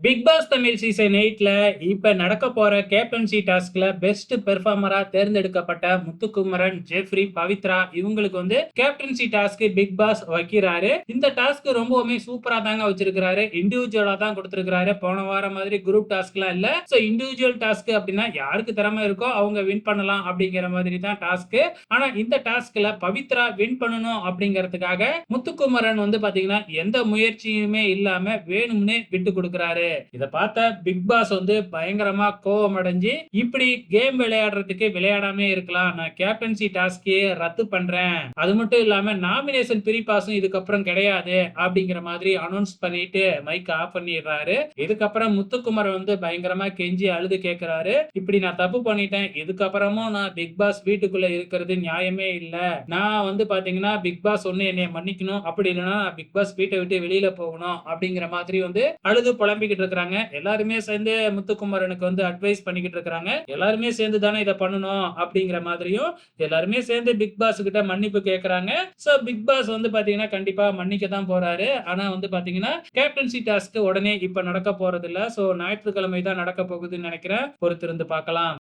Big pass Tamil season 8ல இப்ப நடக்க போற கேப்டன்சி டாஸ்க்ல பெஸ்ட் பெர்ஃபார்மரா தேர்ந்தெடுக்கப்பட்ட முத்துக்குமரன், ஜெஃப்ரி, பவித்ரா இவங்களுக்கு கேப்டன்சி டாஸ்க் பிக் பாஸ் வைக்கிறாரு. இந்த டாஸ்க் ரொம்பவுமே சூப்பரா தாங்க வச்சிருக்காரு. இண்டிவிஜுவலா தான் கொடுத்திருக்காரு. போன வாரம் மாதிரி குரூப் டாஸ்க்லாம் இல்ல. சோ இண்டிவிஜுவல் டாஸ்க் அப்படின்னா யாருக்கு திறமை இருக்கோ அவங்க வின் பண்ணலாம் அப்படிங்கிற மாதிரி தான் டாஸ்க். ஆனா இந்த டாஸ்க்ல பவித்ரா வின் பண்ணணும் அப்படிங்கிறதுக்காக முத்துக்குமரன் பாத்தீங்கன்னா எந்த முயற்சியுமே இல்லாம வேணும்னே விட்டு கொடுக்கிறாரு. இத பார்த்த பிக் பாஸ் பயங்கரமா கோவம் அடைஞ்சு இப்படி கேம் விளையாடுறதுக்கு விளையாடாமே இருக்கலாம், நான் கேப்டன்சி டாஸ்கே ரத்து பண்றேன், அது மட்டும் இல்லாம நாமினேஷன் ப்ரீ பாஸும் இதுக்கப்புறம் கிடையாது அப்படிங்கிற மாதிரி அனௌன்ஸ் பண்ணிட்டு மைக் ஆஃப் பண்ணிடுறாரு. இதுக்கப்புறம் முத்துக்குமார் பயங்கரமா கெஞ்சி அழுது கேட்கிறாரு, இப்படி நான் தப்பு பண்ணிட்டேன், இதுக்கப்புறமும் நான் பிக் பாஸ் வீட்டுக்குள்ள இருக்கிறது நியாயமே இல்ல, நான் பாத்தீங்கன்னா பிக் பாஸ் என்னைய மன்னிக்கணும், அப்படி இல்லைன்னா பிக் பாஸ் வீட்டை விட்டு வெளியில போகணும் அப்படிங்கிற மாதிரி அழுது புலம்பிக்கிட்டு இருக்காங்க. எல்லாருமே சேர்ந்து முத்துக்குமரனுக்கு அட்வைஸ் பண்ணிக்கிட்டு இருக்காங்க. எல்லாருமே சேர்ந்து தானே இதை பண்ணணும் அப்படிங்கிற மாதிரியும் எல்லாருமே சேர்ந்து பிக் பாஸ் கிட்ட மன்னிப்பு கேட்கறாங்க. சோ பிக் பாஸ் பாத்தீங்கன்னா கண்டிப்பா மன்னிக்க தான் போறாரு. ஆனா பாத்தீங்கன்னா கேப்டன்சி டாஸ்க் உடனே இப்ப நடக்க போறது இல்ல. சோ ஞாயிற்றுக்கிழமை தான் நடக்க போகுதுன்னு நினைக்கிறேன். பொறுத்திருந்து பார்க்கலாம்.